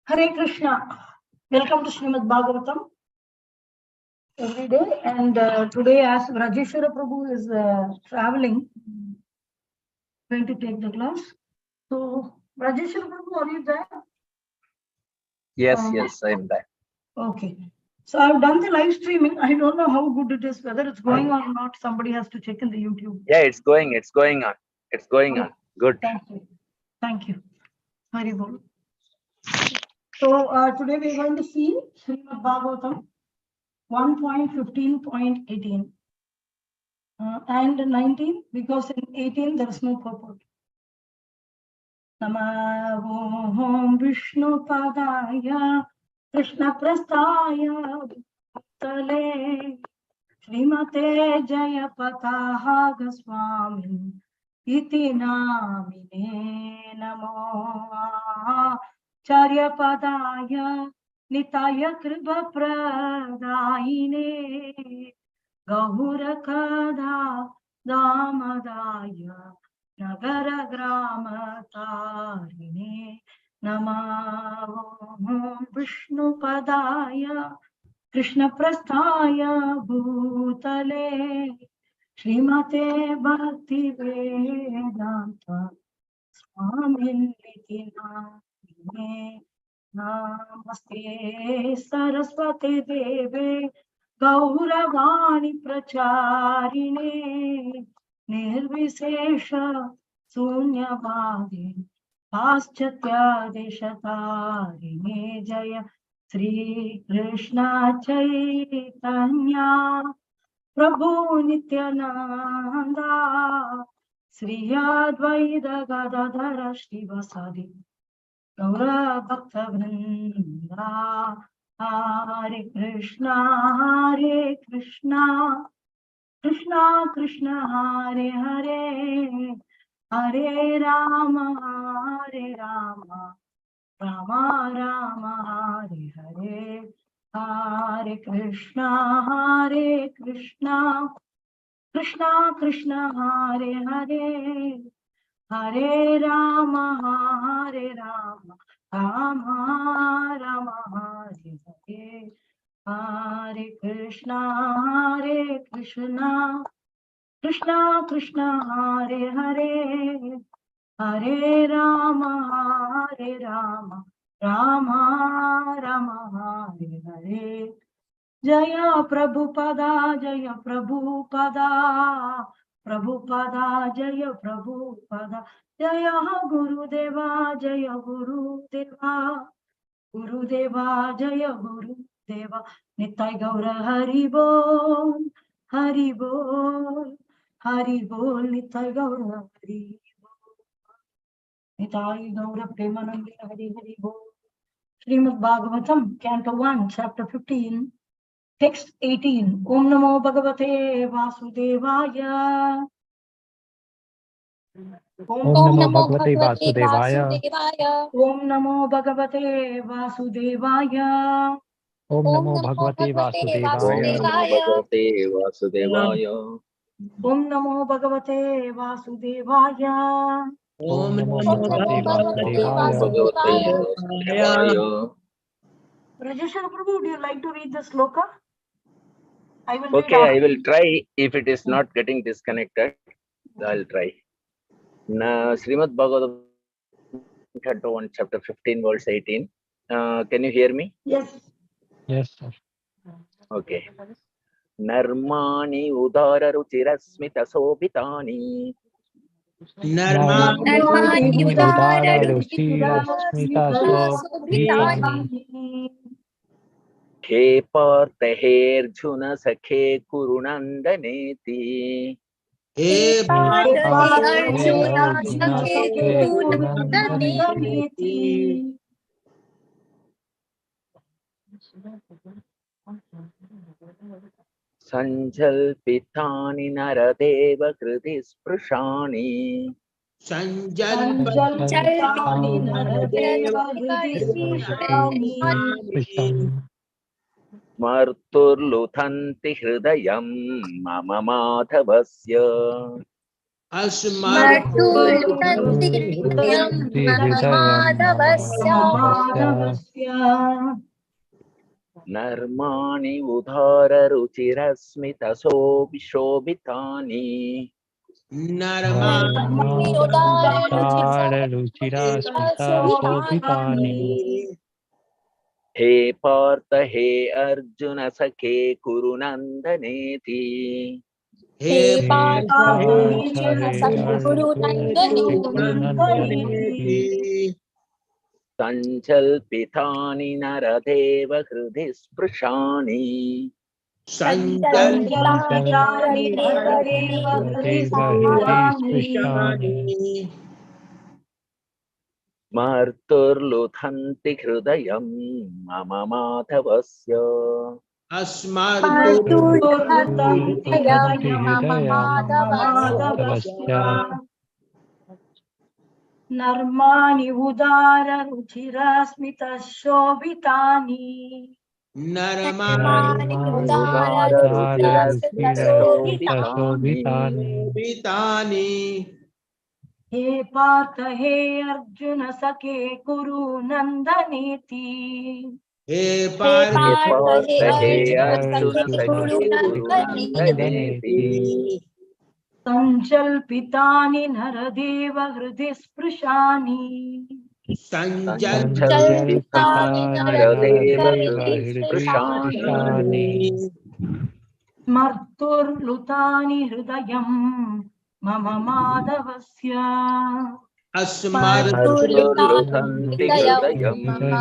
Hare Krishna. Welcome to Srimad Bhagavatam every day. And today, as Rajeshwara Prabhu is traveling, going to take the class. So, Rajeshwara Prabhu, are you there? Yes, I am there. Okay. So, I've done the live streaming. I don't know how good it is, whether it's going on or not. Somebody has to check in the YouTube. Yeah, it's going on. It's going on. Good. Thank you. Thank you. Very good. So, today we're going to see Srimad Bhagavatam 1.15.18. And 19, because in 18 there is no purport. Namo Vishnu Padaya Krishna Prasthaya Bhutale Srimate Jaya Pataha Goswami Iti Namine Namo Charya Padaya Nitaya Kripa Pradaine Gahurakada Damadaya Nagara Grama Tarine Namo Vishnu Padaya Krishna Prasthaya Bhutale Srimate Bhakti Vedanta Swamin Vitinamine Namaste Saraswati Deve Gauravani Pracharine Nirvisesha Sunyavadi Paschatya Deshatarine Jaya Sri Krishna Chaitanya Prabhu Nityananda Sri Advaita Gadadhara Shivasadi Gaura Bhakta Vrinda Hare Krishna Krishna Krishna Hare Hare Hare Rama Rama Rama Hare Hare Hare Krishna Krishna Krishna Hare Hare Hare Rama Rama Rama Hare Hare Hare Krishna Krishna Krishna Hare Hare Hare Rama Rama Rama Hare Hare Jaya Prabhupada Jaya Prabhupada Prabhupada Jaya Prabhupada Jaya Gurudeva Jaya Gurudeva Gurudeva Jaya Gurudeva Nitai Gaura Hari Bol Hari Bol Hari Bol Nitai Gaura Hari Nitai Gaura Premanandi Hari Hari Bol. Srimad Bhagavatam, Canto 1, Chapter 15, Text 18. Om Namo Bhagavate Vasudevaya. Om Namo Bhagavate Vasudevaya. Om Namo Bhagavate Vasudevaya. Om Namo Bhagavate Vasudevaya. Om Namo Bhagavate Vasudevaya. Om Namo Bhagavate Vasudevaya. Rajeshwara Prabhu, would you like to read the sloka? I will Okay, I will try. If it is not getting disconnected, I'll try. Srimad Bhagavatam, Canto 1, Chapter 15, verse 18. Can you hear me? Yes. Yes, sir. Okay. Narmani udara ruchirasmita sobhitani. Narmani udara ruchirasmita sobhitani. He partherjuna sakhe kurunandaneti. He partherjuna sakhe kurunandaneti. Sanjalpitani naradeva kriti sprushani. Sanjalpitani naradeva kriti sprushani. Marturluthanti hridayam mama madhavasya. Hridayam Madhavasya Narmani udhara ruchirasmita shobhitani. Narmani udara ruchira smita shobhitani. He Partha, he Arjuna, Sakhe Kurunandaneti. He Partha, he Arjuna, Kurunandani. Sanchalpitani naradeva hridhi sprushani. Sanchalpitani Naradeva Hridhi Sprushani. Marturluthanti hridayam mama madhavasya. Marturlutanti Hridayam Madhavasya. Narmani Udara Ruchira Smita Shobhitani Narmani udhara ruchirasmita shobhitani. He Partha He Arjuna Sakhe Kuru Nandaneti He Partha, he Arjuna, Sakhe Kurunandaneti. Sanchalpitani Naradeva Hridhi Sprushani Sanchalpitani naradeva hridhi sprushani. Marturlutani Hridayam Mama Madhavasya Marturluthanti hridayam mama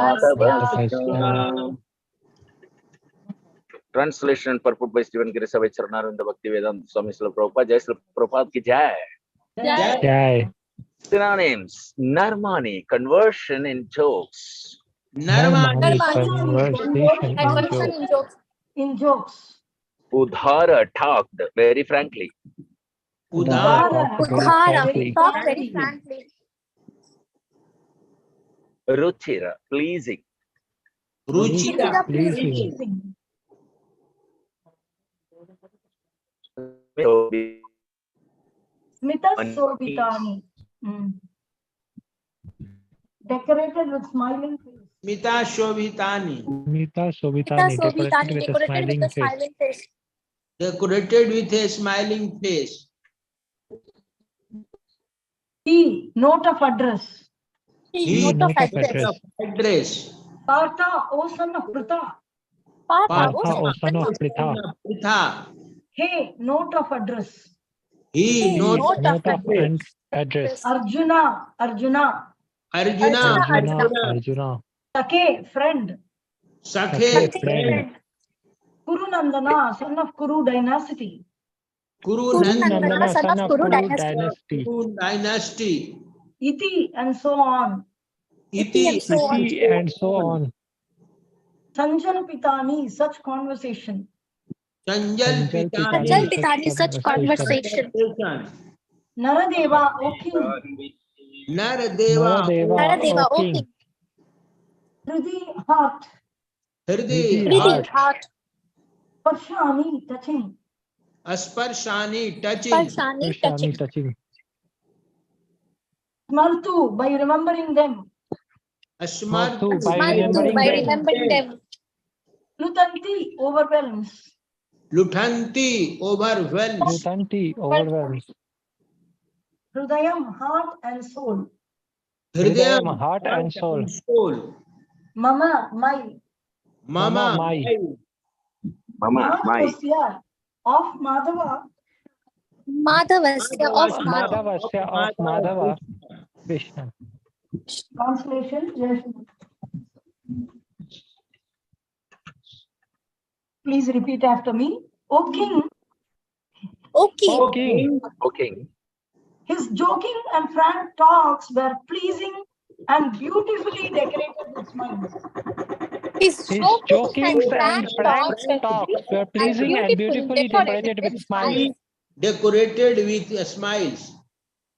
madhavasya. Translation purport by Stephen Girisavai Charanarinda Bhakti Vedanta Swami Srila Prabhupada. Jai Srila Prabhupada ki jai. Jai. Synonyms: Narmani, conversion in jokes. Narmani, conversation in jokes. In jokes. Udhara, talked very frankly. Talk very frankly. Ruchira, pleasing. Pleasing. Smita Shobhitani. Decorated with smiling face. Smita Shobhitani, decorated with a smiling face. Decorated with a smiling face. He, note of address. He, note of Address. Partha, O son of Pritha. Partha, O son of Pritha. Hey, note of address. He, note of address. Arjuna. Arjuna. Sakhe, friend. Sakhe, friend. Kuru Nandana, son of Kuru dynasty. Kuru Nandana, son of Kuru dynasty. Dynasty. Iti, and so on. Iti, and so on. Sanjal Pitani, such conversation. Sanjal Pitani, such conversation. Naradeva, O king. Naradeva, O king. Hridi, heart. Hridi, heart. Parshani, touching. Asparshani, touching. touching. Smartu, by remembering them. Asmartu, by remembering them. Lutanti, overwhelms. Lutanti, overwhelms. Hridayam, heart and soul. Hridayam, heart and soul. Mama, my. Mama, my. Madhavasya, of Madhava. Madhavasya of Madhava. Krishna. Translation. Please repeat after me. O king. O king. His joking and frank talks were pleasing and beautifully decorated with smiles. His joking and frank talks were pleasing and beautifully decorated with smiles. Decorated with smiles.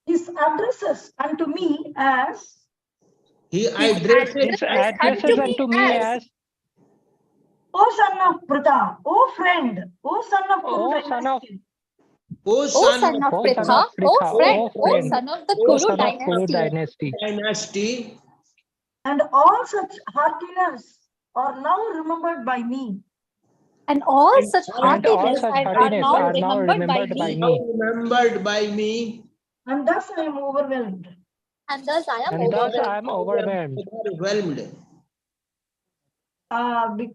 His addresses unto me as. He addresses unto me as. O son of Pritha, O friend, O son of Kuru dynasty. O O son of Pritha, O friend, O son of the Kuru dynasty. dynasty, And all such heartiness are now remembered by me. And all such And all heartiness are now remembered by me. now remembered by me. And thus I am overwhelmed. And thus I am And thus overwhelmed. I am overwhelmed. Overwhelmed. Be-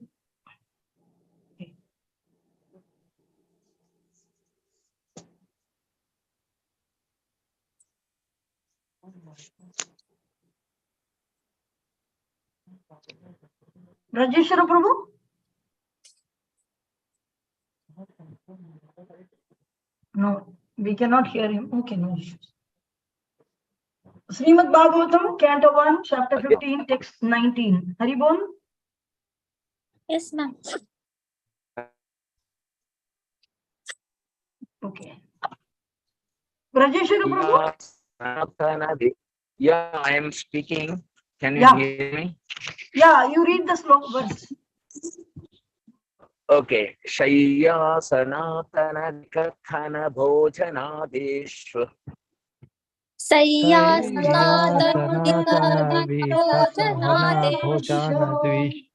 Rajeshwara Prabhu? No, we cannot hear him. Okay, no issues. Srimad Bhagavatam, Canto 1, Chapter 15, Text 19. Haribol? Yes, ma'am. Okay. Rajeshwara Prabhu? Yeah, I am speaking. Can you Yeah. hear me? Yeah, you read the slow verse. Okay. Shayya sanatana vikathana bhojanadeshva. Sanatana Bhojanadvish.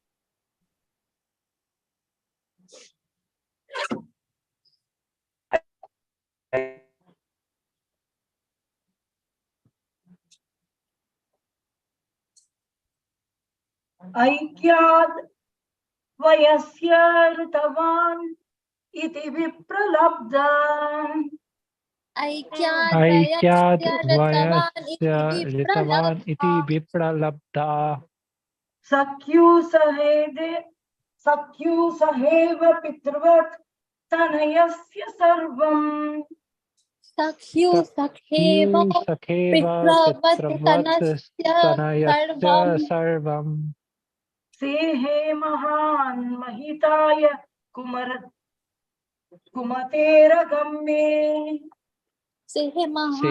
ऐक्याद् वयस्य ऋतवान् इति विप्रलब्धा ऐक्याद् वयस्य ऋतवान् इति विप्रलब्धा सख्यु सहेव पितृवत् तनयस्य सर्वम् सख्यु सखेव पितृवत्तनयस्य सर्वम् सेहे महान् महिताय कुमतेरगम्ये सेहे महान्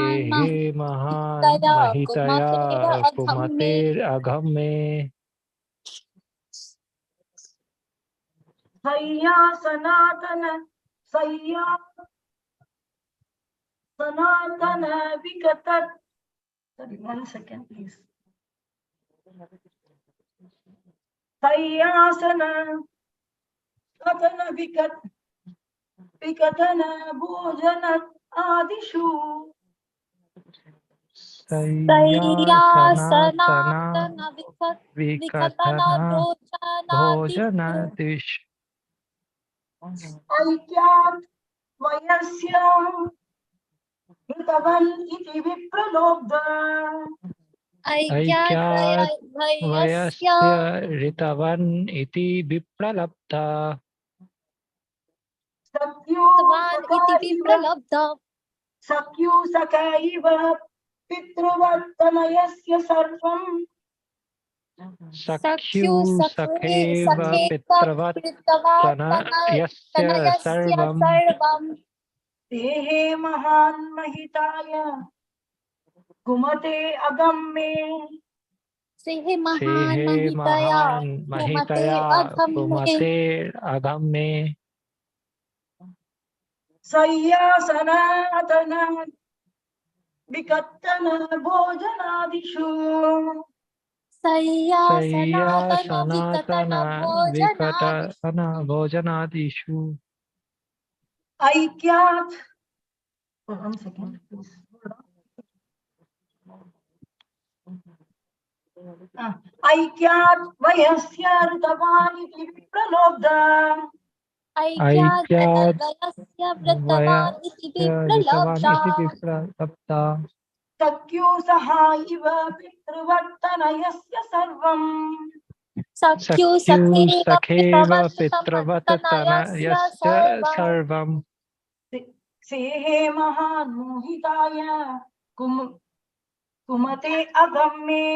महितया कुमतेरगम्ये सय्या सनातन विगत. Sorry, 1 second, please. सय्यासन सतन विकतन भोजन आदिषु सय्यासनातन विकतन भोजनादिषु ऐक्यात् वयस्य ऋतवन् इति विप्रलोभः ऐक्यात् वयस्य ऋतवन् इति विप्रलब्धा सख्यु सखैव पितृवत्तनयस्य सर्वम् सख्यु सखेव पितृवत्तनयस्य सर्वम् तेहे महान् महिताय कुमते अगम्ये सेहे महान् महितया कुमते अगम्ये सय्यासनातन विकत्तन भोजनादिषु सय्यासनातन विकतन भोजनादिषु ऐक्यात् 1 second, please. ऐक्यात् वयस्य ऋतवान् इति विप्रलोभः ऐक्यात् वयस्य ऋतवान् इति विप्रलब्धा सख्यु सहायिव पितृवत्तनयस्य सर्वम् सख्यु सखेव पितृवत्तनयस्य सर्वम् सेहे महान् मोहिताय कुमते अगम्ये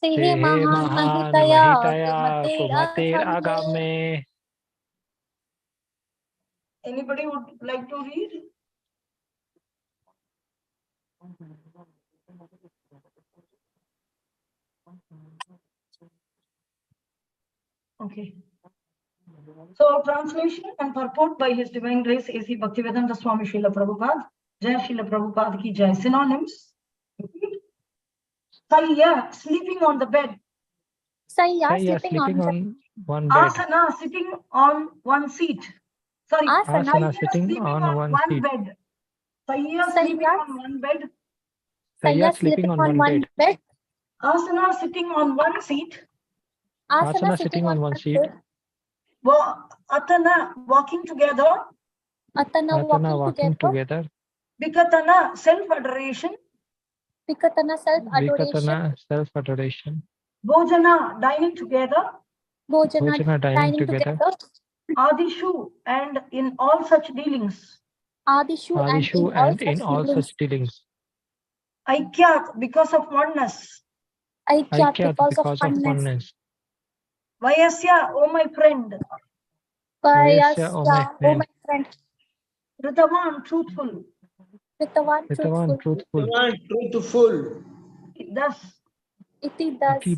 सेहे महान् महितया कुमते अगम्ये. Anybody would like to read? Okay. So translation and purport by His Divine Grace A.C. Bhaktivedanta Swami Srila Prabhupada. Jai Srila Prabhupada ki jai. Synonyms. Sayya, sleeping on the bed. Sayya, sleeping on one bed. Asana, sitting on one seat. Sorry, Asana, Sayya, sitting sleeping on on one one seat. bed. Sayya, sleeping on one bed. Sayya, sleeping on one bed. Asana, sitting on one seat. Asana, sitting on one seat. Atana, walking together. Atana, walking together. Vikatana, self-adoration. Vikatana, self-adoration. Bhojana, dining together. Bhojana, dining together. Adishu, and in all such dealings. Adishu, and in all such dealings. Aikyat, because of oneness. Aikyat, because of oneness. Vayasya, oh my friend. Vayasya, oh my friend. Ritavan, truthful. Ritavan, truthful. Truthful. Thus. Iti does. He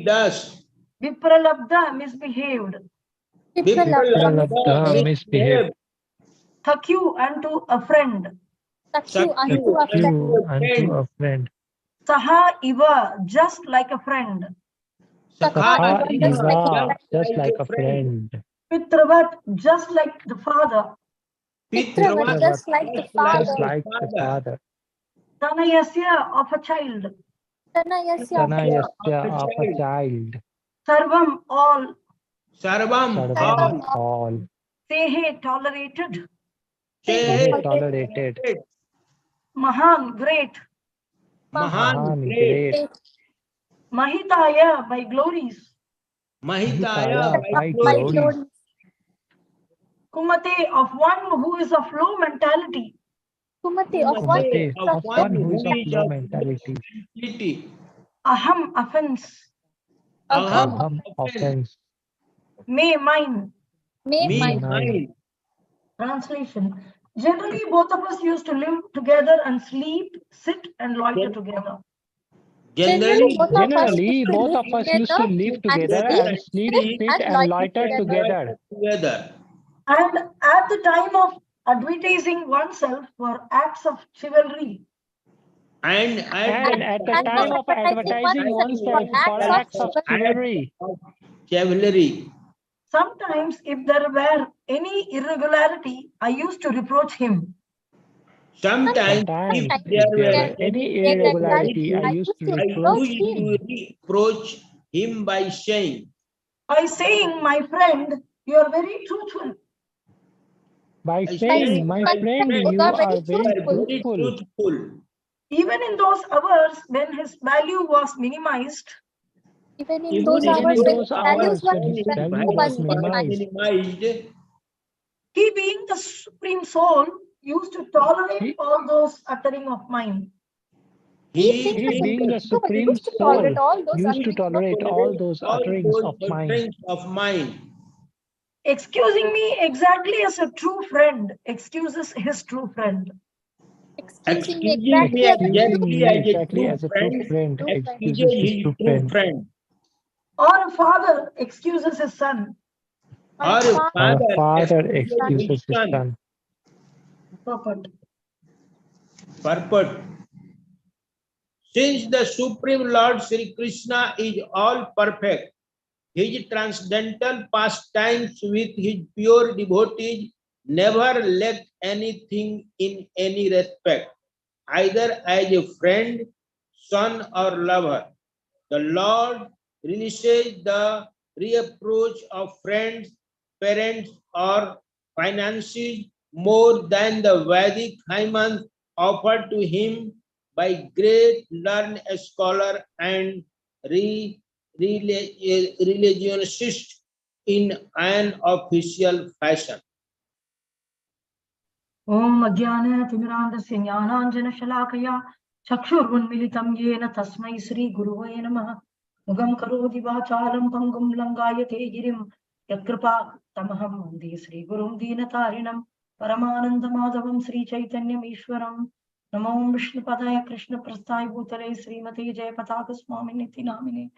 does. Vipralabdha, misbehaved. Vipralabdha, misbehaved. Thakyu, unto a friend. Sakyu, unto a friend. Saha iva, just like a friend. Sakha iva, just like a friend. Pitravat, just like the father. Pitravat, Just like the father. Tanayasya, of a child. Tanayasya, of a child. Sarvam, all. Sarvam, all. Sehe, tolerated. Sehe, tolerated. Mahan, great. Mahan, great. Mahitaya, by glories. Mahitaya, by glories. Kumate, of one who is of low mentality. Kumate, of one who is of low mentality. Aham, offense. Aham, offense. May, mine. Mine. Translation. Generally, both of us used to live together and sleep, sit, and loiter together. Generally, both of us used to live together and sleep, sit, and loiter together. And at the time of advertising oneself were acts of chivalry. And at the time of advertising oneself for acts of chivalry. Sometimes, if there were any irregularity, I used to reproach him. Sometimes if there were any irregularity, I used to reproach him by saying, my friend, you are very truthful. By saying, my friend, you are very truthful. Even in those hours when his value was minimized, even in those hours when his value was minimized, he, being the Supreme Soul, used to tolerate all those uttering of mine. He being the Supreme Soul, used to tolerate all those utterings of mine. Excusing me exactly as a true friend excuses his true friend. Excusing me exactly as a true friend excuses his true friend. Or a father excuses his son. Or a father excuses his son. Purport. Since the Supreme Lord Sri Krishna is all perfect, his transcendental pastimes with his pure devotees never lacked anything in any respect, either as a friend, son, or lover. The Lord relishes the reapproach of friends, parents, or finances more than the Vedic hymns offered to him by great learned scholar and religionists in an official fashion. Om Ajnana Timirandasya Jnananjana Shalakaya Chakshurunmilitam Yena Tasmai Sri Guruvaya Namaha Mugam Karoti Vachalam Pangum Langayate Girim Yatkripa Tamaham Vande Sri Gurum Dinatarinam Paramananda Madhavam Sri Chaitanyam Ishwaram Namo Vishnu Padaya Krishna Prasthaya Bhutale Srimati Jaya Pataka Swami Niti Namine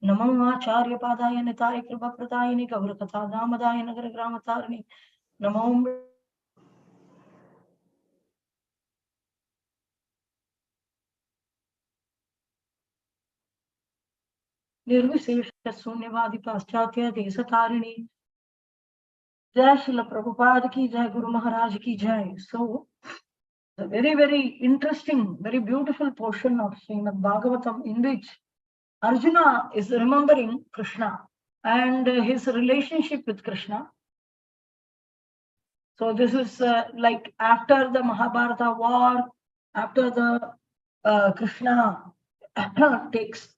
Namo Acharya Padaya Nitaya Kripa Pratayani Kavrakatha Damadaya Nagara Gramatarani. Namo Nirvisesha Sunyavadi Paschatya Desatarini. Jai Srila Prabhupada ki Jai, Guru Maharaj ki Jai. So, a very, very interesting, very beautiful portion of Srimad Bhagavatam in which Arjuna is remembering Krishna and his relationship with Krishna. So this is like after the Mahabharata war, after the Krishna takes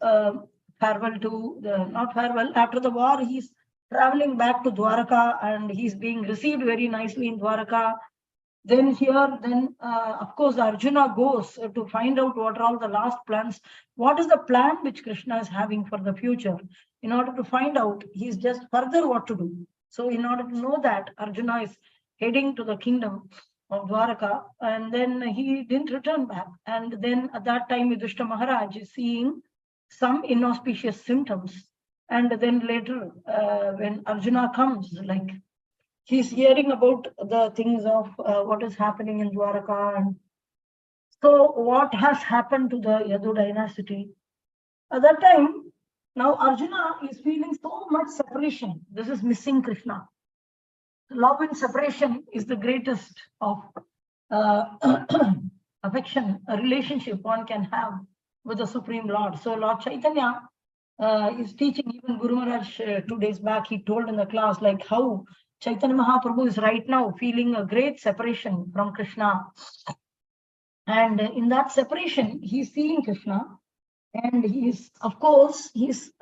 farewell to the, not farewell, after the war, he's traveling back to Dwaraka and he's being received very nicely in Dwaraka. Then here, of course, Arjuna goes to find out what are all the last plans. What is the plan which Krishna is having for the future? In order to find out, he's just further what to do. So in order to know that, Arjuna is heading to the kingdom of Dwaraka, and then he didn't return back. And then at that time, Yudhishthira Maharaj is seeing some inauspicious symptoms. And then later, when Arjuna comes, like he's hearing about the things of what is happening in Dwaraka. And so what has happened to the Yadu dynasty? At that time, now Arjuna is feeling so much separation. This is missing Krishna. Love and separation is the greatest of affection, a relationship one can have with the Supreme Lord. So Lord Chaitanya is teaching, even Guru Maharaj 2 days back, he told in the class like how Chaitanya Mahaprabhu is right now feeling a great separation from Krishna. And in that separation, he's seeing Krishna. And he's, of course, he's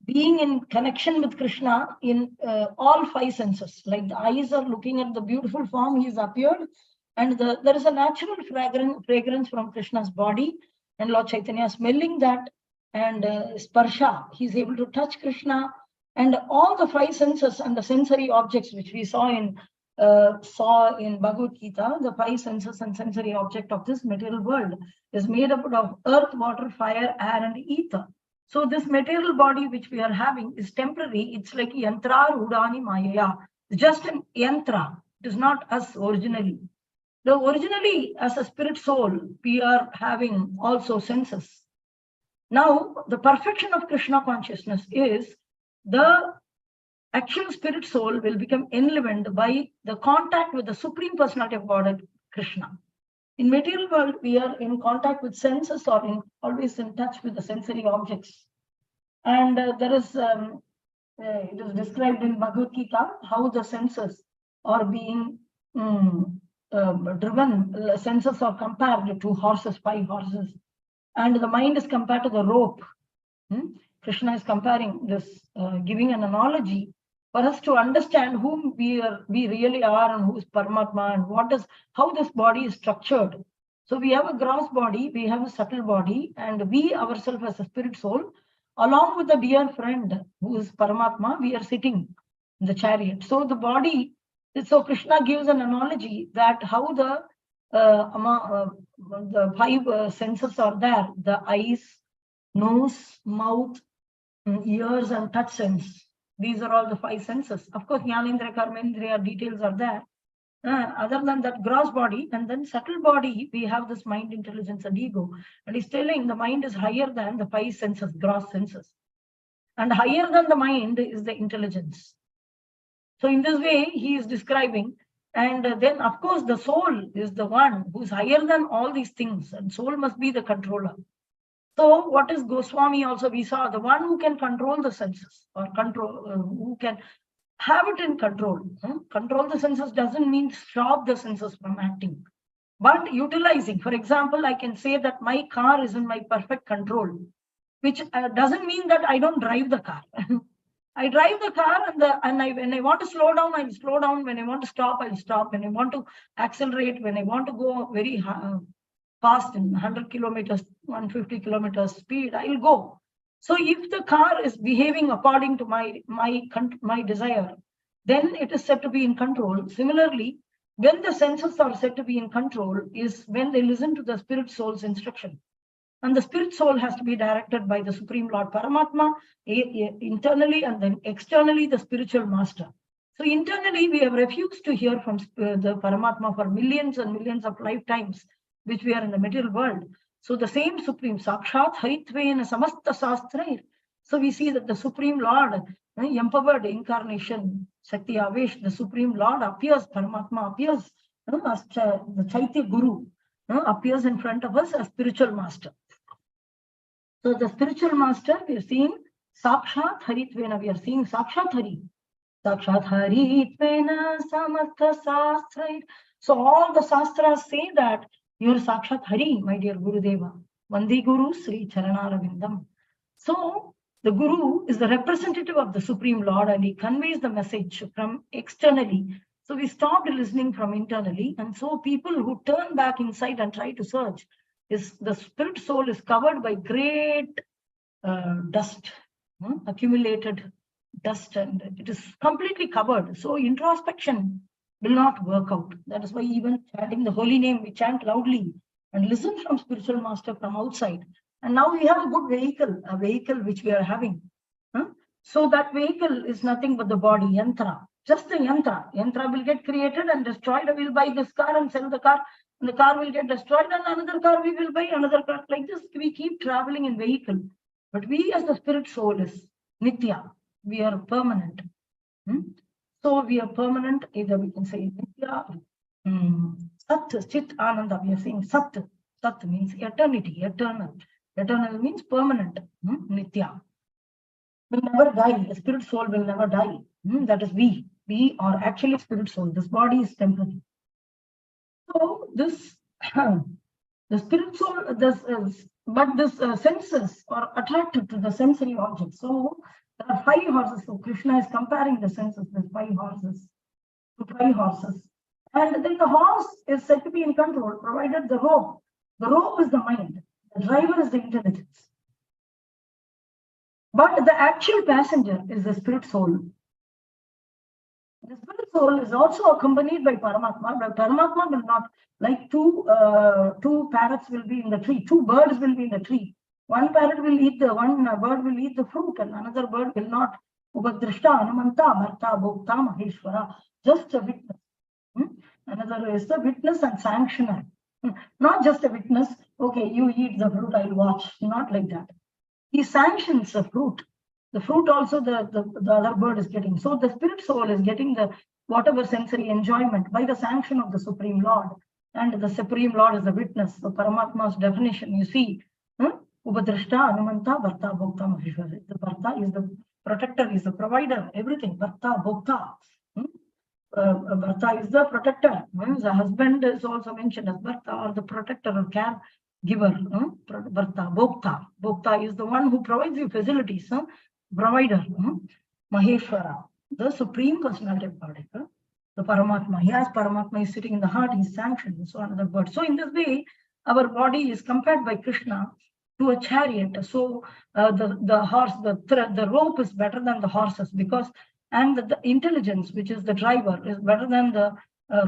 being in connection with Krishna in all 5 senses. Like the eyes are looking at the beautiful form he's appeared. And there is a natural fragrance from Krishna's body. And Lord Chaitanya is smelling that. And sparsha, he's able to touch Krishna. And all the 5 senses and the sensory objects which we saw in Bhagavad Gita, the 5 senses and sensory object of this material world is made up of earth, water, fire, air, and ether. So this material body which we are having is temporary. It's like yantra rudani mayaya. It's just an yantra. It is not us originally. Though originally, as a spirit soul, we are having also senses. Now, the perfection of Krishna consciousness is the actual spirit soul will become enlivened by the contact with the Supreme Personality of Godhead, Krishna. In material world, we are in contact with senses or always in touch with the sensory objects. And there is, it is described in Bhagavad Gita how the senses are being driven. Senses are compared to horses, 5 horses. And the mind is compared to the rope. Krishna is comparing this, giving an analogy for us to understand whom we really are and who is Paramatma and how this body is structured. So we have a gross body, we have a subtle body, and we ourselves as a spirit soul, along with the dear friend who is Paramatma, we are sitting in the chariot. So the body, so Krishna gives an analogy that how the 5 senses are there, the eyes, nose, mouth, ears, and touch sense. These are all the 5 senses. Of course, Jnanendriya, Karmendriya details are there. Other than that, gross body, and then subtle body, we have this mind, intelligence, and ego. And he's telling the mind is higher than the 5 senses, gross senses. And higher than the mind is the intelligence. So in this way, he is describing. And then, of course, the soul is the one who is higher than all these things. And soul must be the controller. So what is Goswami also, we saw the one who can control the senses or who can have it in control. Control the senses doesn't mean stop the senses from acting, but utilizing. For example, I can say that my car is in my perfect control, which doesn't mean that I don't drive the car. I drive the car when I want to slow down, I'll slow down. When I want to stop, I'll stop. When I want to accelerate, when I want to go very fast in 100 kilometers, 150 kilometers speed, I'll go. So if the car is behaving according to my desire, then it is said to be in control. Similarly, when the senses are said to be in control is when they listen to the spirit soul's instruction. And the spirit soul has to be directed by the Supreme Lord Paramatma, internally, and then externally the spiritual master. So internally, we have refused to hear from the Paramatma for millions and millions of lifetimes, which we are in the material world. So the same Supreme Sakshat Haritvena Samasta Sastrair. So we see that the Supreme Lord, empowered incarnation, Shakti Avesh, the Supreme Lord appears, Paramatma appears as the Chaitya Guru, appears in front of us as spiritual master. So the spiritual master, we are seeing Sakshat Haritvena, we are seeing Sakshat Hari. Sakshat Haritvena Samartha Sastrair. So all the Sastras say that you are Sakshat Hari, my dear Gurudeva. Vandi Guru Sri Charanaravindam. So the Guru is the representative of the Supreme Lord, and he conveys the message from externally. So we stopped listening from internally, and so people who turn back inside and try to search, the spirit soul is covered by great dust, accumulated dust, and it is completely covered. So introspection will not work out. That is why even chanting the holy name, we chant loudly and listen from spiritual master from outside. And now we have a good vehicle, a vehicle which we are having. So that vehicle is nothing but the body, yantra. Just the yantra. Yantra will get created and destroyed. I will buy this car and sell the car. And the car will get destroyed, and another car we will buy, another car. Like this, we keep traveling in vehicle. But we as the spirit soul is nitya. We are permanent. So we are permanent. Either we can say nitya, sat, chit, ananda. We are saying sat. Sat means eternity, eternal. Eternal means permanent. Nitya. Will never die. The spirit soul will never die. That is we. We are actually spirit soul. This body is temporary. So this, the spirit soul, but this senses are attracted to the sensory objects. So there are 5 horses. So Krishna is comparing the senses, the 5 horses, to 5 horses. And then the horse is said to be in control, provided the rope. The rope is the mind. The driver is the intelligence. But the actual passenger is the spirit soul. The spirit soul is also accompanied by Paramatma, but Paramatma will not, like two parrots will be in the tree, 2 birds will be in the tree. One parrot will eat one bird will eat the fruit, and another bird will not. Ubadrishta Anumanta Bharta Bhokta Maheshwara, just a witness. Another is the witness and sanctioner. Not just a witness, okay, you eat the fruit, I'll watch. Not like that. He sanctions the fruit. The fruit also the other bird is getting. So the spirit soul is getting the whatever sensory enjoyment by the sanction of the Supreme Lord. And the Supreme Lord is the witness. The Paramatma's definition, you see, Ubadrishta, Anumanta, Bharta, Bhokta, Maheshwara. The Bharta is the protector, is the provider, everything. Bharta, Bhokta. Bharta is the protector. The husband is also mentioned as Bharta, or the protector or caregiver. Bharta, Bhokta. Bhokta is the one who provides you facilities. Provider, Maheshwara, the Supreme Personality of Godhead, the Paramatma. He has Paramatma is sitting in the heart, he's sanctioned, so another word. So in this way, our body is compared by Krishna to a chariot. So the horse, the rope is better than the horses, because, and the intelligence, which is the driver, is better than the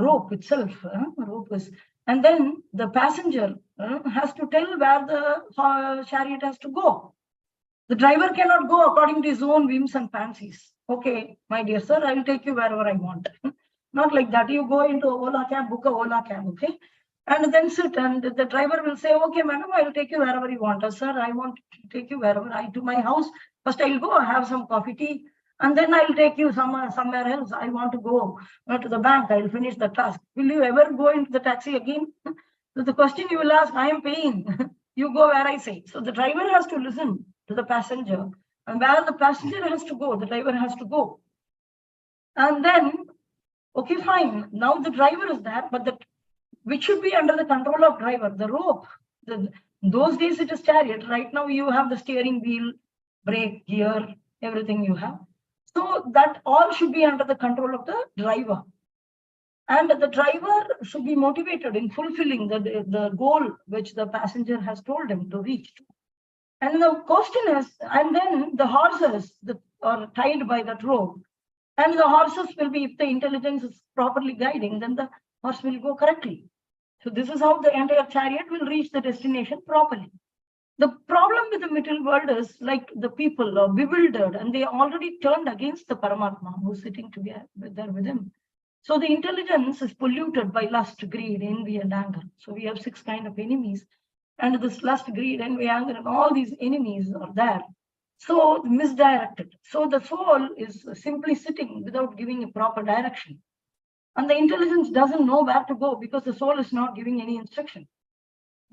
rope itself. Rope is, and then the passenger has to tell where the chariot has to go. The driver cannot go according to his own whims and fancies. Okay, my dear sir, I will take you wherever I want. Not like that. You go into Ola cab, book a Ola cab, okay? And then sit, and the driver will say, okay, madam, I will take you wherever you want. Sir, I want to take you wherever to my house. First, I will go have some coffee, tea, and then I will take you somewhere else. I want to go to the bank. I will finish the task. Will you ever go into the taxi again? So the question you will ask, I am paying. You go where I say. So the driver has to listen to the passenger, and where the passenger has to go, the driver has to go. And then, okay, fine. Now the driver is there, but which should be under the control of driver, the rope. Those days it is chariot. Right now you have the steering wheel, brake, gear, everything you have. So that all should be under the control of the driver. And the driver should be motivated in fulfilling the goal which the passenger has told him to reach. And the question is, and then the horses are tied by that rope, and the horses will be, if the intelligence is properly guiding, then the horse will go correctly. So this is how the entire chariot will reach the destination properly. The problem with the material world is like the people are bewildered and they already turned against the Paramatma who's sitting together there with him. So the intelligence is polluted by lust, greed, envy, and anger. So we have 6 kind of enemies, and this lust, greed, envy, anger, and all these enemies are there. So misdirected. So the soul is simply sitting without giving a proper direction. And the intelligence doesn't know where to go because the soul is not giving any instruction.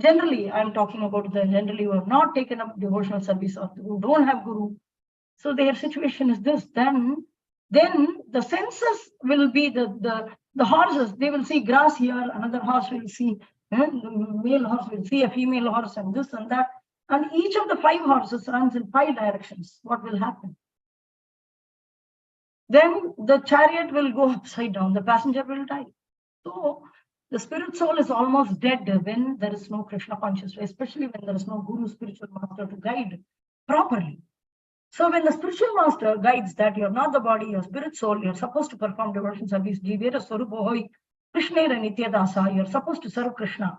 Generally, I'm talking about the generally who have not taken up devotional service or who don't have guru. So their situation is this. Then the senses will be the horses. They will see grass here. Another horse will see the male horse will see a female horse and this and that. And each of the 5 horses runs in 5 directions. What will happen? Then the chariot will go upside down. The passenger will die. So the spirit soul is almost dead when there is no Krishna consciousness, especially when there is no guru, spiritual master to guide properly. So when the spiritual master guides that you're not the body, you're spirit soul, you're supposed to perform devotion service, Jivera Swarupohoi, Krishnera Nityadasa, you're supposed to serve Krishna.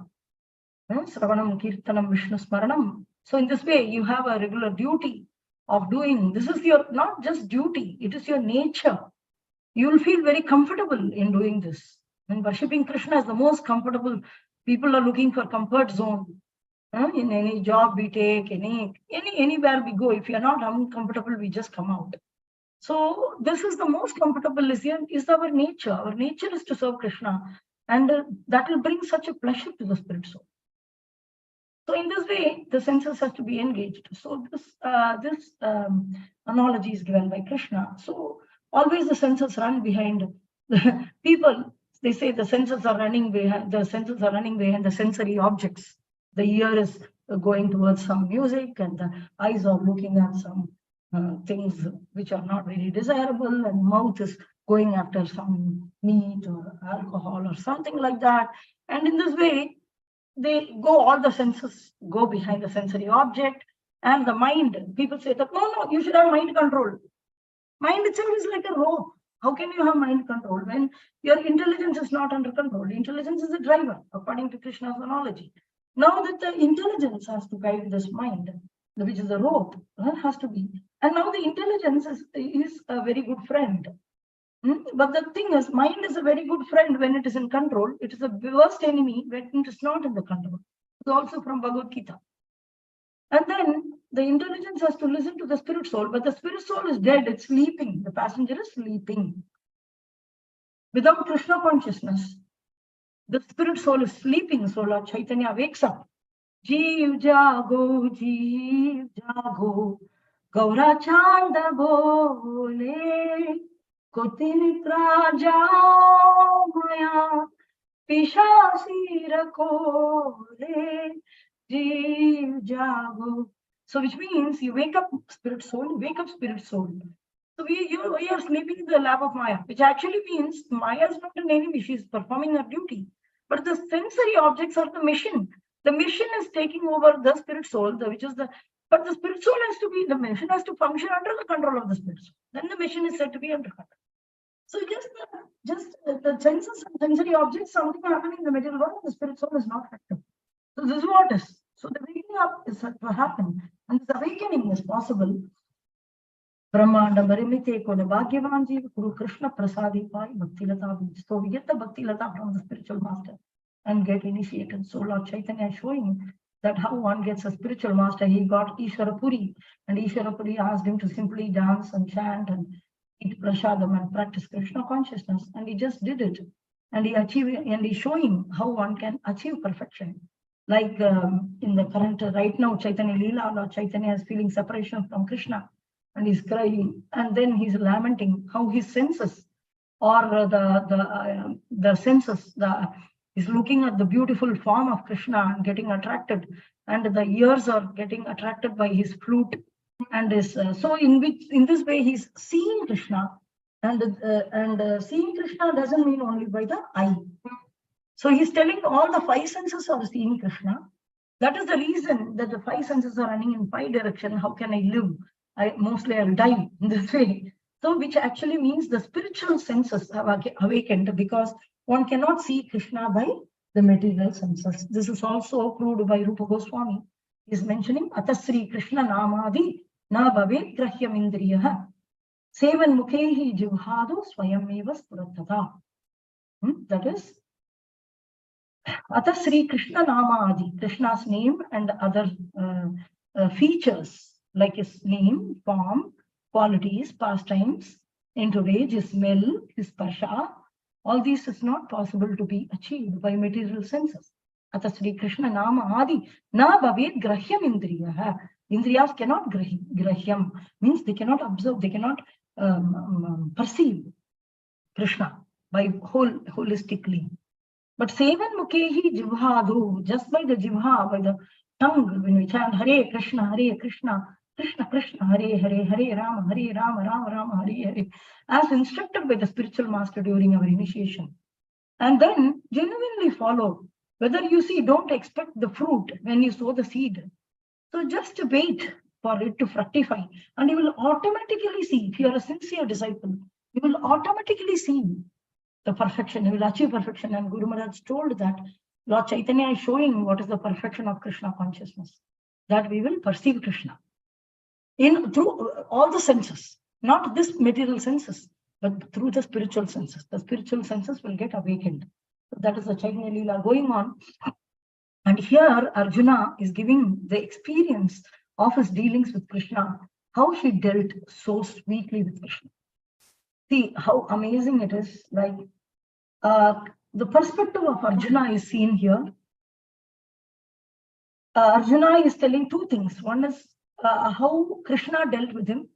Sravanam, Kirtanam, Vishnu Smaranam. So in this way, you have a regular duty of doing. This is your not just duty, it is your nature. You will feel very comfortable in doing this. And worshipping Krishna is the most comfortable. People are looking for comfort zone. In any job we take, anywhere we go, if you are not uncomfortable, we just come out. So this is the most comfortable is our nature. Our nature is to serve Krishna, and that will bring such a pleasure to the spirit soul. So in this way, the senses has to be engaged. So this analogy is given by Krishna. So always the senses run behind the people. They say the senses are running behind the sensory objects. The ear is going towards some music, and the eyes are looking at some things which are not very desirable, and mouth is going after some meat or alcohol or something like that. And in this way, all the senses go behind the sensory object, and the mind, people say that, no, you should have mind control. Mind itself is like a rope. How can you have mind control when your intelligence is not under control? Intelligence is a driver, according to Krishna's analogy. Now that the intelligence has to guide this mind, which is a rope, has to be. And now the intelligence is a very good friend. But the thing is, mind is a very good friend when it is in control. It is a worst enemy when it is not in the control. It's also from Bhagavad Gita. And then the intelligence has to listen to the spirit soul, but the spirit soul is dead, it's sleeping. The passenger is sleeping. Without Krishna consciousness, the spirit soul is sleeping, so Lord Chaitanya wakes up. Jeev jago, Gaura chanda bole, Kotinitra jao maya, Pishasi rakole, Jeev jago. So which means you wake up spirit soul, So we are sleeping in the lap of Maya, which actually means Maya is not an enemy, she is performing her duty. But the sensory objects are the mission. The mission is taking over the spirit soul, but the spirit soul the mission has to function under the control of the spirit soul. Then the mission is said to be under control. So just the senses and sensory objects, something happening in the material world, the spirit soul is not active. So this is what is. So the waking up is said to happen, and this awakening is possible. Brahmanda Marimite Koda Bhagyavanji Guru Krishna Prasadi Pai Bhakti Lata. So we get the Bhakti Lata from the spiritual master and get initiated. So Lord Chaitanya is showing that how one gets a spiritual master. He got Ishwarapuri, and Ishwarapuri asked him to simply dance and chant and eat prasadam and practice Krishna consciousness, and he just did it. And he's showing how one can achieve perfection. Like in the current right now, Chaitanya Leela, Lord Chaitanya is feeling separation from Krishna. And he's crying, and then he's lamenting how his senses, or the senses, he's looking at the beautiful form of Krishna and getting attracted, and the ears are getting attracted by his flute, and so in this way he's seeing Krishna, and seeing Krishna doesn't mean only by the eye. So he's telling all the 5 senses are seeing Krishna. That is the reason that the 5 senses are running in 5 directions. How can I live? I'll die in this way. So which actually means the spiritual senses have awakened, because one cannot see Krishna by the material senses. This is also proved by Rupa Goswami. Is mentioning Atasri Krishna Namadi Na Bhavet Grahyam Indriyaha Sevan Mukhehi Jivhadu Swayameva Spuratata. That is Atasri Krishna Namadi, Krishna's name and other features like his name, form, qualities, pastimes, entourage, his smell, his parsha. All these is not possible to be achieved by material senses. Atasri Krishna Nama Adi Na Bhavet Grahyam Indriyaha. Indriyas cannot grahyam, means they cannot observe, they cannot perceive Krishna by holistically. But Sevan Mukhehi Jivhadu, just by the Jivha, by the tongue, when we chant Hare Krishna, Krishna Krishna, Hare Hare, Hare Rama, Rama Rama, Hare Hare, as instructed by the spiritual master during our initiation. And then genuinely follow. Whether you see, don't expect the fruit when you sow the seed. So just wait for it to fructify, and you will automatically see, if you are a sincere disciple, you will automatically see the perfection, you will achieve perfection. And Guru Maharaj told that Lord Chaitanya is showing what is the perfection of Krishna consciousness, that we will perceive Krishna through all the senses, not this material senses, but through the spiritual senses. The spiritual senses will get awakened. So that is the Chaitanya Leela going on. And here Arjuna is giving the experience of his dealings with Krishna, how he dealt so sweetly with Krishna. See how amazing it is. Like the perspective of Arjuna is seen here. Arjuna is telling two things. One is how Krishna dealt with him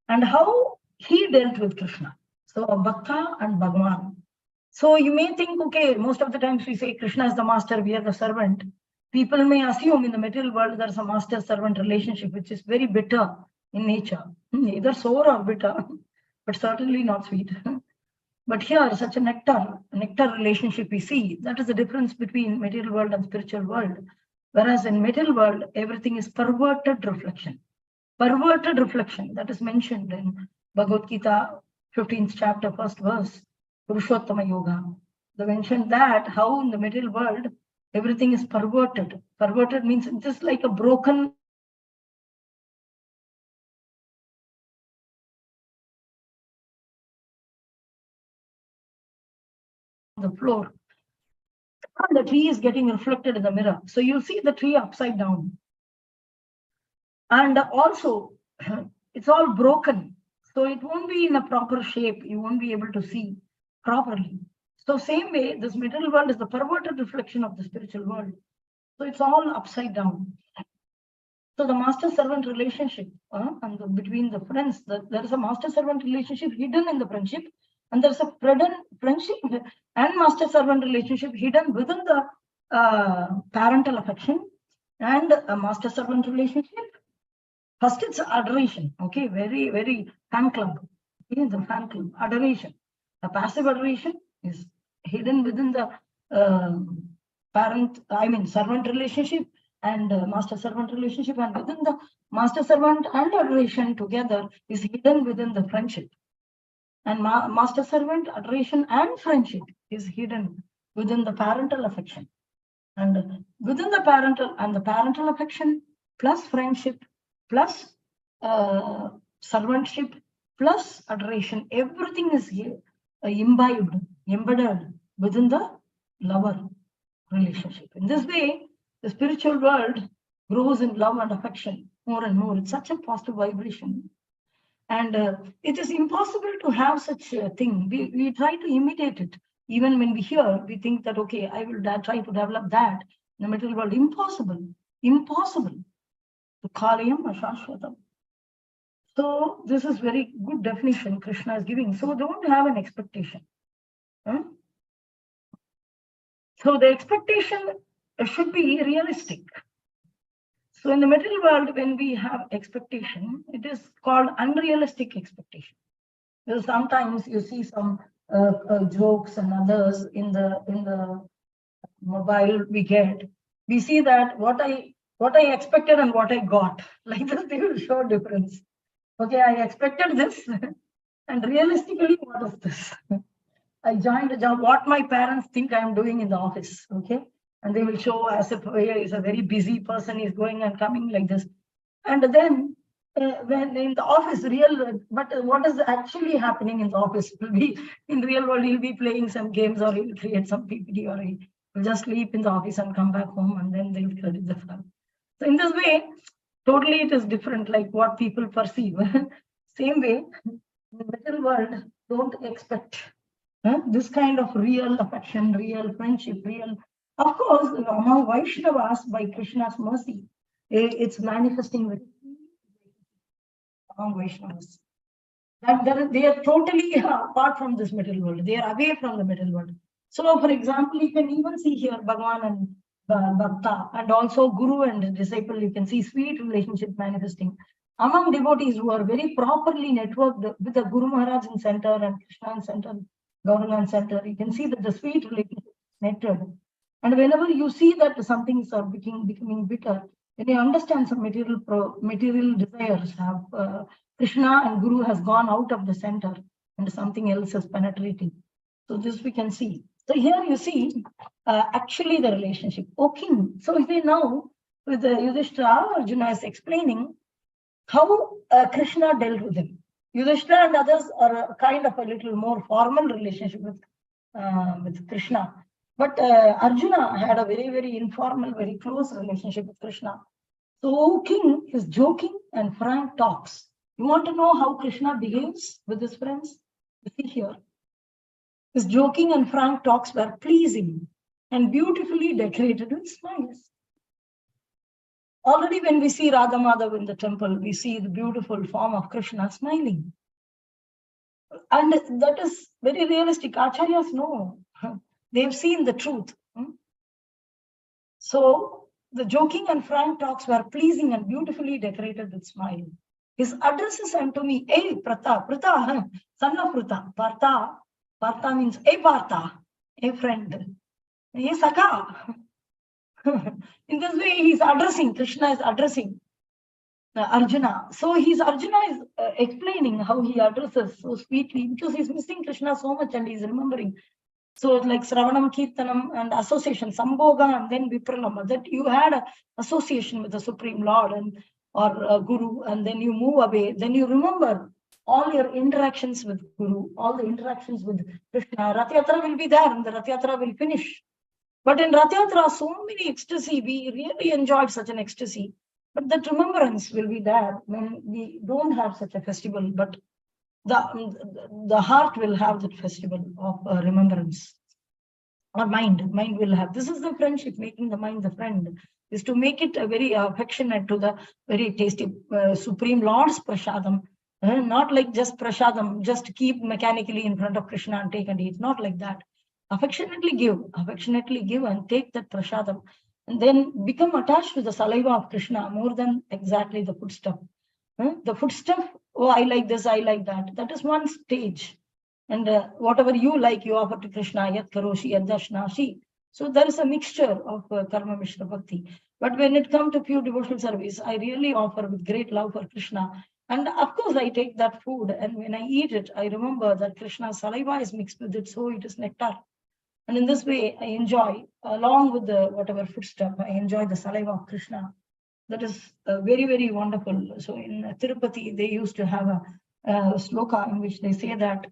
and how he dealt with Krishna. So Bhakta and Bhagwan. So you may think, okay, most of the times we say Krishna is the master, we are the servant. People may assume in the material world there's a master-servant relationship, which is very bitter in nature, either sour or bitter, but certainly not sweet. But here, such a nectar relationship we see. That is the difference between material world and spiritual world. Whereas in material world, everything is perverted reflection. Perverted reflection, that is mentioned in Bhagavad Gita, 15th chapter, 1st verse, Purushottama Yoga. They mentioned that how in the material world, everything is perverted. Perverted means it's just like a broken the floor. And the tree is getting reflected in the mirror. So you'll see the tree upside down. And also, it's all broken. So it won't be in a proper shape. You won't be able to see properly. So same way, this material world is the perverted reflection of the spiritual world. So it's all upside down. So the master-servant relationship between the friends, there is a master-servant relationship hidden in the friendship, and there's a friendship and master-servant relationship hidden within the parental affection and a master-servant relationship. First, it's adoration. Okay, very, very fan club. Okay, the fan club, adoration. The passive adoration is hidden within the servant relationship and master-servant relationship, and within the master-servant and adoration together is hidden within the friendship. And master-servant, adoration and friendship is hidden within the parental affection. And within the parental affection plus friendship plus servantship plus adoration, everything is here, embedded within the lover relationship. In this way, the spiritual world grows in love and affection more and more. It's such a positive vibration. And it is impossible to have such a thing. We try to imitate it. Even when we hear, we think that, okay, I will try to develop that in the material world. Impossible. Impossible. Kalayam ashashvatam. So this is very good definition Krishna is giving. So don't have an expectation. So the expectation should be realistic. So in the material world, when we have expectation, it is called unrealistic expectation. Because sometimes you see some jokes and others in the mobile we get. We see that what I expected and what I got. Like this, they will show difference. Okay, I expected this, and realistically, what is this? I joined a job. What my parents think I am doing in the office. Okay, And they will show as if he is a very busy person, he's going and coming like this. And then when in the office, but what is actually happening in the office will be, in the real world, he'll be playing some games, or he'll create some PPT, or he'll just sleep in the office and come back home, and then they'll credit the firm. So in this way, totally it is different, like what people perceive. Same way, in the material world, don't expect this kind of real affection, real friendship, real. Of course, among Vaishnavas, by Krishna's mercy, it's manifesting with among Vaishnavas. That they are totally apart from this material world. They are away from the material world. So, for example, you can even see here Bhagavan and Bhakta, and also Guru and disciple. You can see sweet relationship manifesting among devotees who are very properly networked with the Guru Maharaj in center and Krishna in center, Gauranga in center. You can see that the sweet relationship is networked. And whenever you see that something is becoming bitter, when you understand some material desires have Krishna and Guru has gone out of the center and something else is penetrating. So this we can see. So here you see actually the relationship. O king. So if we now with the Yudhishthira, Arjuna is explaining how Krishna dealt with him. Yudhishthira and others are a kind of a little more formal relationship with Krishna. But Arjuna had a very, very informal, very close relationship with Krishna. So king is joking and frank talks. You want to know how Krishna behaves with his friends? You see here. His joking and frank talks were pleasing and beautifully decorated with smiles. Already when we see Radha Madhav in the temple, we see the beautiful form of Krishna smiling. And that is very realistic. Acharyas know. They've seen the truth. So the joking and frank talks were pleasing and beautifully decorated with smile. His addresses unto me, hey Prata, son of Prata, Partha means, hey Partha, hey friend, hey Saka. In this way, he's addressing, Krishna is addressing Arjuna. So Arjuna is explaining how he addresses so sweetly, because he's missing Krishna so much and he's remembering. So it's like Sravanam, Kirtanam and association, Sambhoga and then Vipralama, that you had an association with the Supreme Lord or Guru, and then you move away, then you remember all your interactions with Guru, all the interactions with Krishna. Rath Yatra will be there and the Rath Yatra will finish. But in Rath Yatra, so many ecstasy, we really enjoyed such an ecstasy. But that remembrance will be there when we don't have such a festival, but the heart will have that festival of remembrance. Or mind will have. This is the friendship, making the mind the friend, is to make it a very affectionate to the very tasty Supreme Lord's prasadam. Not like just prasadam, just keep mechanically in front of Krishna and take and eat. Not like that. Affectionately give and take that prasadam, and then become attached to the saliva of Krishna more than exactly the foodstuff. The foodstuff, oh, I like this, I like that. That is one stage. And whatever you like, you offer to Krishna, yat karoshi, yat dashnashi. So there is a mixture of karma mishra bhakti. But when it comes to pure devotional service, I really offer with great love for Krishna. And of course, I take that food, and when I eat it, I remember that Krishna's saliva is mixed with it, so it is nectar. And in this way, I enjoy, along with the whatever foodstuff, I enjoy the saliva of Krishna. That is very, very wonderful. So in Tirupati, they used to have a sloka in which they say that,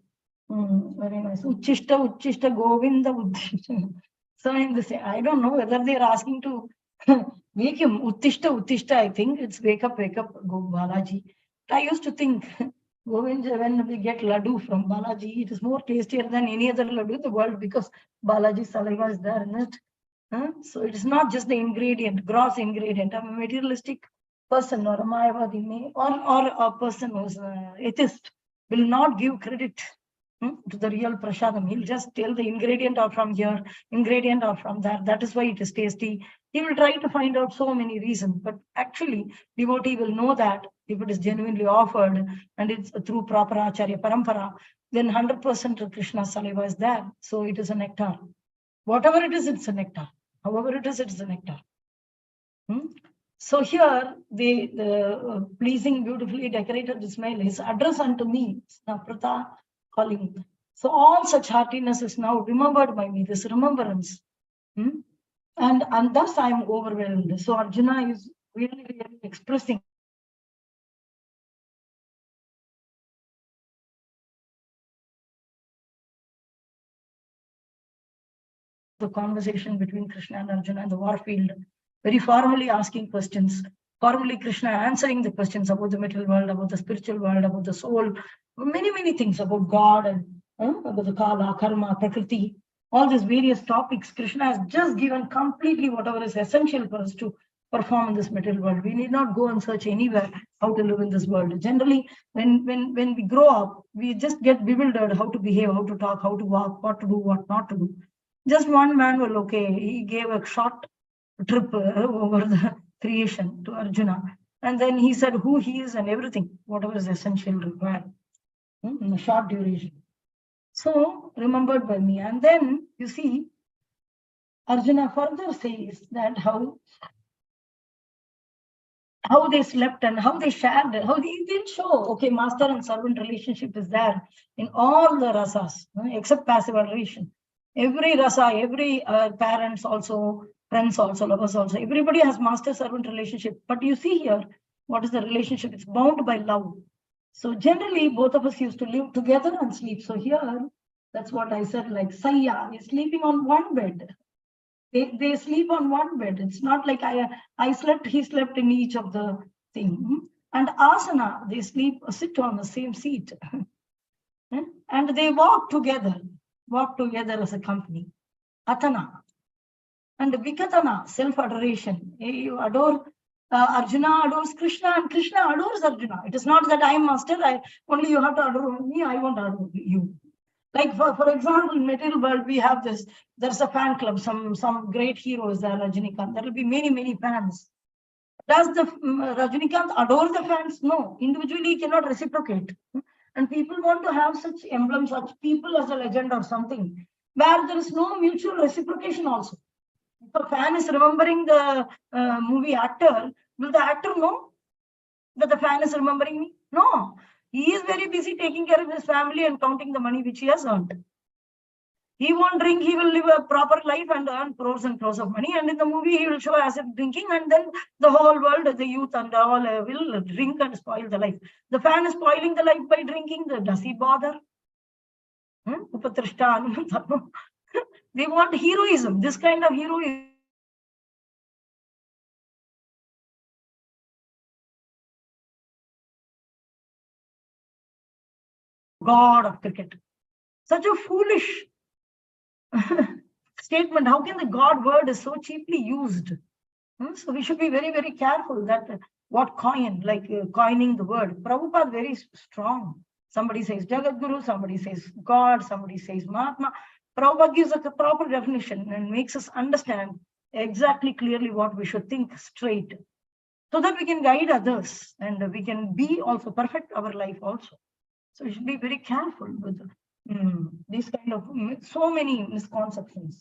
very nice, Uchishta Govinda Uddishta. So in this, I don't know whether they are asking to wake him, Uttishta, I think it's wake up, go Balaji. I used to think, Govinda, when we get laddu from Balaji, it is more tastier than any other laddu in the world, because Balaji's saliva is there in it. So it is not just the ingredient, gross ingredient. I'm a materialistic person, or a Mayavadi, or a person who's an atheist, will not give credit to the real prasadam. He'll just tell the ingredient are from here, ingredient are from there. That is why it is tasty. He will try to find out so many reasons, but actually, devotee will know that if it is genuinely offered and it's through proper acharya parampara, then 100% Krishna's saliva is there. So it is a nectar. Whatever it is, it's a nectar. However it is, it's a nectar. So here, the pleasing, beautifully decorated Ismail is address unto me, Prata calling. So all such heartiness is now remembered by me, this remembrance. And thus I am overwhelmed. So Arjuna is really, really expressing the conversation between Krishna and Arjuna in the war field, very formally asking questions, formally Krishna answering the questions about the material world, about the spiritual world, about the soul, many, many things about God and about the Kala, Karma, Prakriti, all these various topics. Krishna has just given completely whatever is essential for us to perform in this material world. We need not go and search anywhere how to live in this world. Generally, when we grow up, we just get bewildered how to behave, how to talk, how to walk, what to do, what not to do. Just one manual, okay, he gave a short trip over the creation to Arjuna. And then he said who he is and everything, whatever is essential required in a short duration. So, remembered by me. And then, you see, Arjuna further says that how they slept and how they shared, how they did show, okay, master and servant relationship is there in all the rasas, except passive adoration. Every rasa, every parents also, friends also, lovers also, everybody has master-servant relationship. But you see here, what is the relationship? It's bound by love. So generally, both of us used to live together and sleep. So here, that's what I said, like Sayya is sleeping on one bed. They sleep on one bed. It's not like I slept, he slept in each of the thing. And asana, they sit on the same seat. And they walk together as a company. Atana. And Vikatana, self-adoration. You adore, Arjuna adores Krishna and Krishna adores Arjuna. It is not that I am master, only you have to adore me, I won't adore you. Like for example, in material world, we have this, there's a fan club, some great heroes there, Rajinikanth. There will be many, many fans. Does the Rajinikanth adore the fans? No, individually he cannot reciprocate. And people want to have such emblems, such people as a legend or something, where there is no mutual reciprocation also. If a fan is remembering the movie actor, will the actor know that the fan is remembering me? No. He is very busy taking care of his family and counting the money which he has earned. He won't drink, he will live a proper life and earn crores and crores of money. And in the movie, he will show as if drinking, and then the whole world, the youth and all will drink and spoil the life. The fan is spoiling the life by drinking. Does he bother? They want heroism, this kind of heroism. God of cricket. Such a foolish statement. How can the God word is so cheaply used? So we should be very, very careful that what coin, like coining the word. Prabhupada very strong. Somebody says Jagadguru, somebody says God, somebody says Mahatma. Prabhupada gives us a proper definition and makes us understand exactly clearly what we should think straight, so that we can guide others and we can be also perfect our life also. So we should be very careful with these kind of so many misconceptions.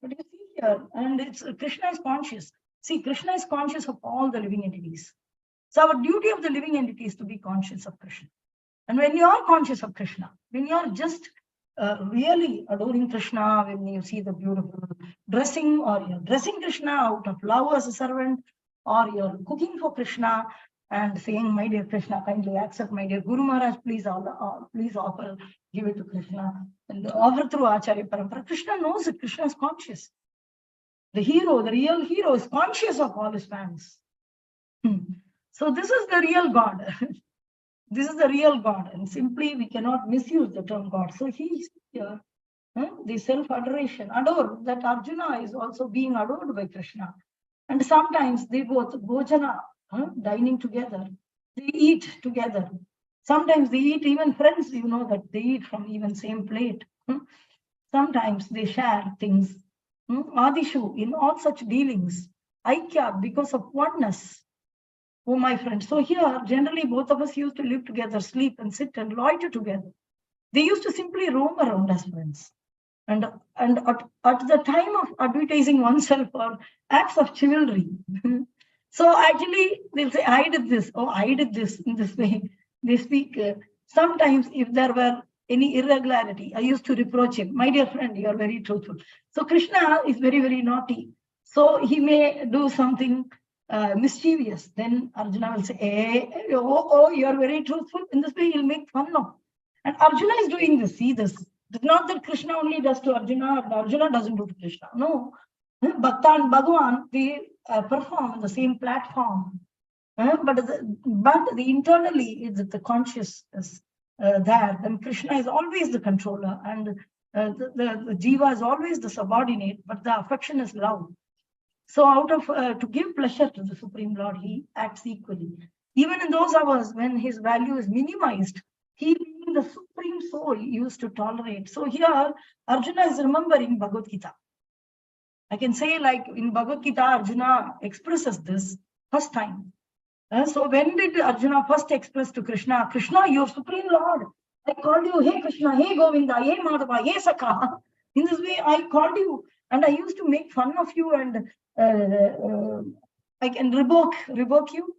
But you see here, and it's Krishna is conscious. See, Krishna is conscious of all the living entities. So our duty of the living entity is to be conscious of Krishna. And when you are conscious of Krishna, when you are just really adoring Krishna, when you see the beautiful dressing, or you're dressing Krishna out of love as a servant, or you're cooking for Krishna and saying, my dear Krishna, kindly accept, my dear Guru Maharaj, please offer, give it to Krishna, and offer through Acharya Parampara. Krishna knows it, Krishna is conscious. The hero, the real hero, is conscious of all his fans. So this is the real God. This is the real God, and simply we cannot misuse the term God. So he's here, the self-adoration, adore, that Arjuna is also being adored by Krishna. And sometimes they both, bhojana, dining together, they eat together. Sometimes they eat even friends, you know, that they eat from even same plate. Sometimes they share things. Adishu, in all such dealings, Aikya, because of oneness. Oh, my friend. So here, generally, both of us used to live together, sleep and sit and loiter together. They used to simply roam around as friends. And at the time of advertising oneself or acts of chivalry. So actually, they'll say, I did this. Oh, I did this in this way. They speak. Sometimes if there were any irregularity, I used to reproach him. My dear friend, you are very truthful. So Krishna is very, very naughty. So he may do something mischievous. Then Arjuna will say, oh, you are very truthful. In this way, he'll make fun of. And Arjuna is doing this. See this. It's not that Krishna only does to Arjuna, and Arjuna doesn't do to Krishna. No. Bhakta and Bhagavan, they perform on the same platform. But internally, it's the consciousness there. Then Krishna is always the controller, and the jiva is always the subordinate, but the affection is love. So out of to give pleasure to the Supreme Lord, he acts equally. Even in those hours when his value is minimized, he being the Supreme Soul used to tolerate. So here, Arjuna is remembering Bhagavad Gita. I can say, like in Bhagavad Gita, Arjuna expresses this first time. So when did Arjuna first express to Krishna, Krishna, your Supreme Lord, I called you, hey Krishna, hey Govinda, hey Madhava, hey Sakha. In this way, I called you, and I used to make fun of you, and I can revoke you.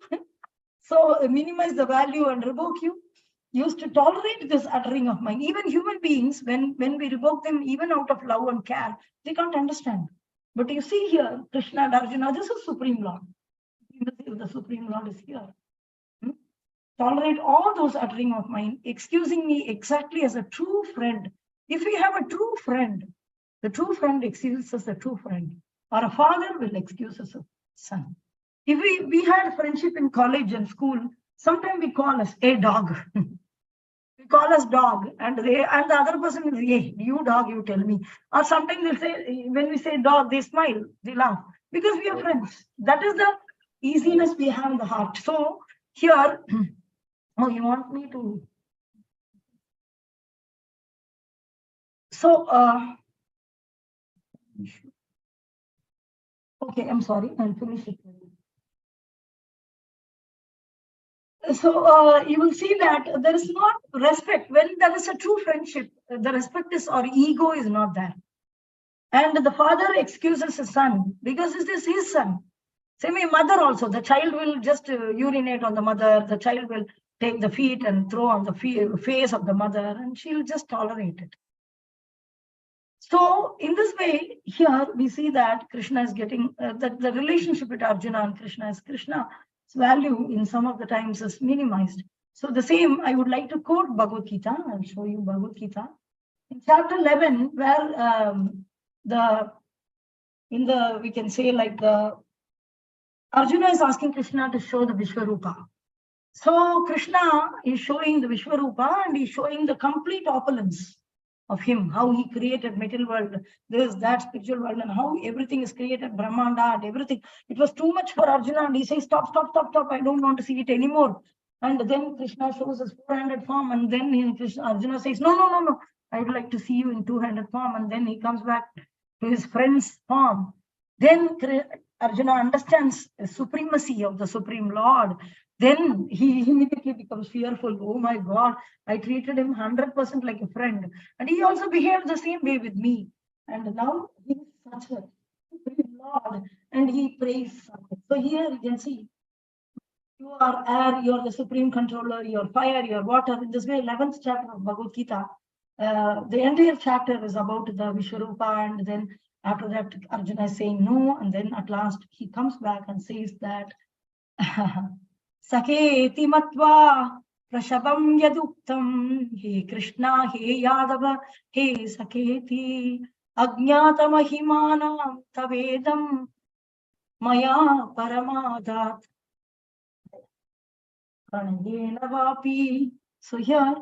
So minimize the value and revoke you. Used to tolerate this uttering of mine. Even human beings, when we revoke them, even out of love and care, they can't understand. But you see here, Krishna and Arjuna, this is Supreme Lord. The Supreme Lord is here. Tolerate all those uttering of mine, excusing me exactly as a true friend. If we have a true friend, the true friend excuses the true friend, or a father will excuse his son. If we had friendship in college and school, sometimes we call us a dog. We call us dog, and the other person is, hey, you dog, you tell me. Or sometimes they'll say, when we say dog, they smile, they laugh, because we are friends. That is the easiness we have in the heart. So here, oh, you want me to? So, okay, I'm sorry, I'll finish it. So you will see that there is not respect. When there is a true friendship, the respect is, or ego is not there. And the father excuses his son because this is his son. Same way, mother also, the child will just urinate on the mother, the child will take the feet and throw on the face of the mother, and she'll just tolerate it. So in this way, here we see that Krishna is getting, that the relationship with Arjuna and Krishna is Krishna's value in some of the times is minimized. So the same, I would like to quote Bhagavad Gita. I'll show you Bhagavad Gita. In chapter 11, where we can say like Arjuna is asking Krishna to show the Vishwarupa. So Krishna is showing the Vishwarupa, and he's showing the complete opulence of him, how he created material world, this, that, spiritual world, and how everything is created, Brahmanda and everything. It was too much for Arjuna, and he says, stop, I don't want to see it anymore. And then Krishna shows his 400 form, and then Arjuna says, no, I would like to see you in 200 form. And then he comes back to his friend's form. Then Arjuna understands the supremacy of the Supreme Lord. Then he immediately becomes fearful. Oh my God, I treated him 100% like a friend. And he also behaved the same way with me. And now he is such a Supreme Lord, and he prays. So here you can see, you are air, you are the supreme controller, you are fire, you are water. In this way, 11th chapter of Bhagavad Gita, the entire chapter is about the Vishwarupa, and then after that, Arjuna is saying no, and then at last he comes back and says that Saketi matva prashabam yaduktam he Krishna he Yadava he Saketi agnyata mahimanam tavedam maya paramadat pranayena vapi. So here,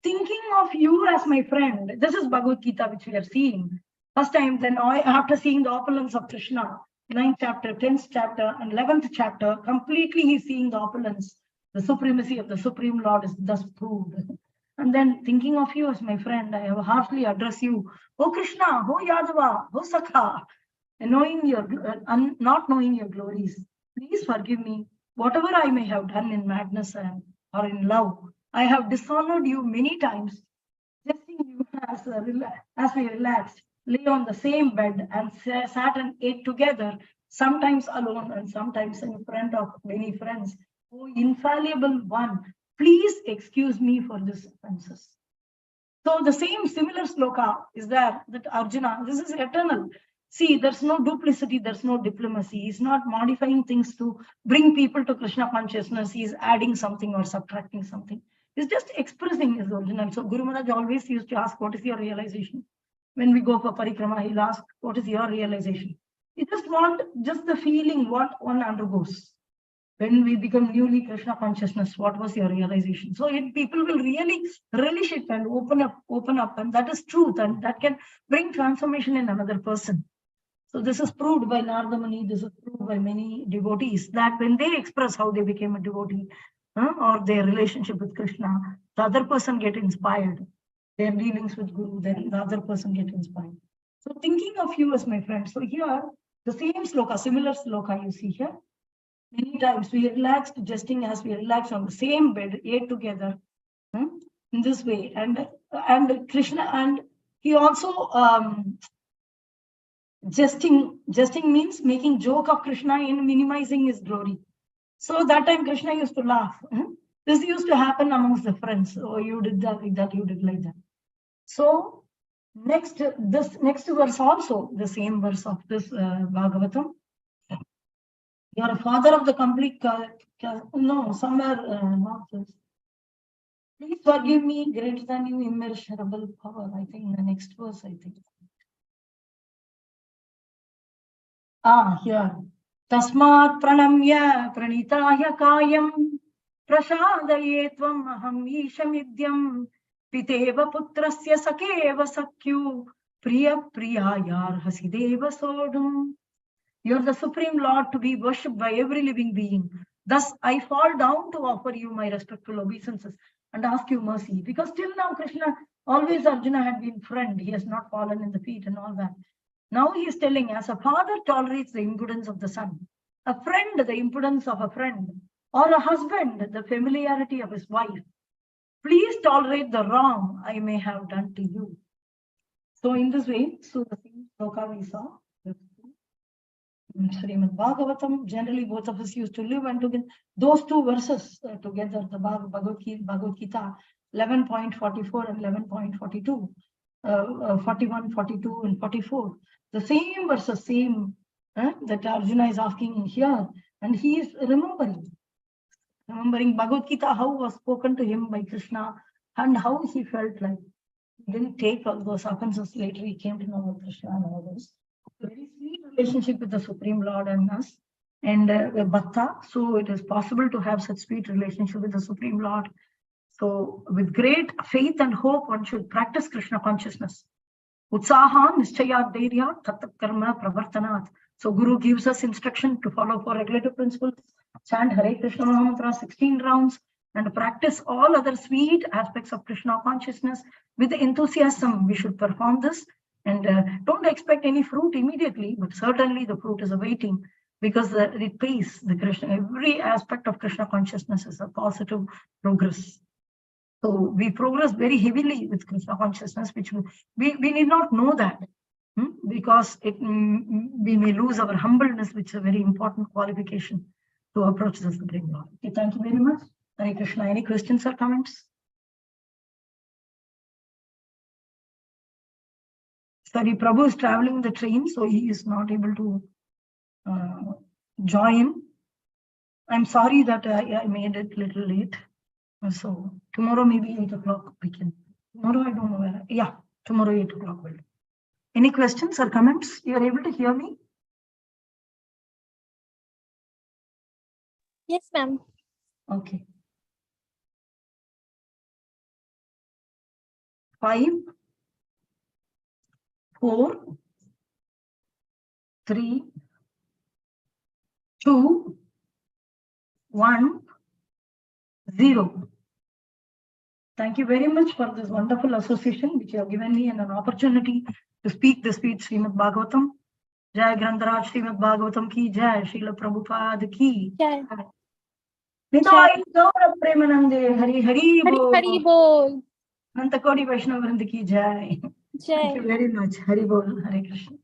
thinking of you as my friend, this is Bhagavad Gita which we are seeing. First time, then after seeing the opulence of Krishna, 9th chapter, 10th chapter, and 11th chapter, completely he's seeing the opulence, the supremacy of the Supreme Lord is thus proved. And then thinking of you as my friend, I have harshly addressed you, oh Krishna, oh Yadava, oh Sakha, and not knowing your glories. Please forgive me, whatever I may have done in madness or in love. I have dishonored you many times, suggesting you as we relaxed, lay on the same bed and sat and ate together, sometimes alone and sometimes in front of many friends. Oh, infallible one, please excuse me for these offenses. So the same similar sloka is there that Arjuna, this is eternal. See, there's no duplicity, there's no diplomacy. He's not modifying things to bring people to Krishna consciousness. He's adding something or subtracting something. He's just expressing his original. So Guru Maharaj always used to ask, what is your realization? When we go for parikrama, he'll ask, what is your realization? You just want just the feeling what one undergoes. When we become newly Krishna consciousness, what was your realization? So people will really relish it and open up, and that is truth, and that can bring transformation in another person. So this is proved by Narada Muni, this is proved by many devotees, that when they express how they became a devotee or their relationship with Krishna, the other person get inspired. Their dealings with Guru, then the other person get inspired. So thinking of you as my friend. So here, the same sloka, similar sloka you see here. Many times we relaxed, jesting as we relax on the same bed, ate together in this way. And Krishna, and he also jesting means making joke of Krishna in minimizing his glory. So that time Krishna used to laugh. This used to happen amongst the friends. Oh, you did that, like that, you did like that. So this next verse also, the same verse of this Bhagavatam. You are a father of the complete, no, somewhere not this. Please forgive me, greater than you, immeasurable power. I think the next verse, I think. Here. Tasmat pranamya pranitaya kayam prashadaye tvam aham ishamidyam piteva putrasya sakeva sakyu priya priyayar hasideva sodum. You are the Supreme Lord to be worshipped by every living being. Thus, I fall down to offer you my respectful obeisances and ask you mercy. Because till now, Krishna, always Arjuna had been friend. He has not fallen in the feet and all that. Now he is telling, as a father tolerates the impudence of the son, a friend, the impudence of a friend, or a husband, the familiarity of his wife, please tolerate the wrong I may have done to you. So in this way, so the same sloka we saw. Srimad Bhagavatam, generally both of us used to live and together. Those two verses together, the Bhagavad Gita 11.44 and 11.42, 41, 42, and 44. The same verses, same that Arjuna is asking here, and he is remembering Bhagavad Gita, how was spoken to him by Krishna, and how he felt like he didn't take all those offenses. Later he came to know about Krishna and all those. Very sweet relationship with the Supreme Lord and us, and Bhakta. So it is possible to have such sweet relationship with the Supreme Lord. So with great faith and hope, one should practice Krishna consciousness. Utsaha nischayat dhairya tatat karma pravartanat. So Guru gives us instruction to follow 4 regulative principles, chant Hare Krishna Mahamantra 16 rounds, and practice all other sweet aspects of Krishna consciousness with enthusiasm. We should perform this. And don't expect any fruit immediately, but certainly the fruit is awaiting, because it pays the Krishna. Every aspect of Krishna consciousness is a positive progress. So we progress very heavily with Krishna consciousness, which we need not know that, because we may lose our humbleness, which is a very important qualification to approach the Supreme Lord. Okay, thank you very much. Hare Krishna. Any questions or comments? Sorry, Prabhu is traveling the train, so he is not able to join. I'm sorry that I made it a little late. So tomorrow maybe 8 o'clock we can. Tomorrow I don't know where. Yeah, tomorrow 8 o'clock will. Any questions or comments? You are able to hear me? Yes, ma'am. Okay. 5, 4, 3, 2, 1, 0. Thank you very much for this wonderful association which you have given me and an opportunity to speak the sweet Srimad Bhagavatam. Jai Grantaraj Srimad Bhagavatam ki Jai, Srila Prabhupada ki Jai. Nidai Gaura Premanande Hari Hari Bol. Hari Bol. Nantakodi Vaishnava Vrinda ki Jai. Jai. Thank you very much. Hari Bol. Hare Krishna.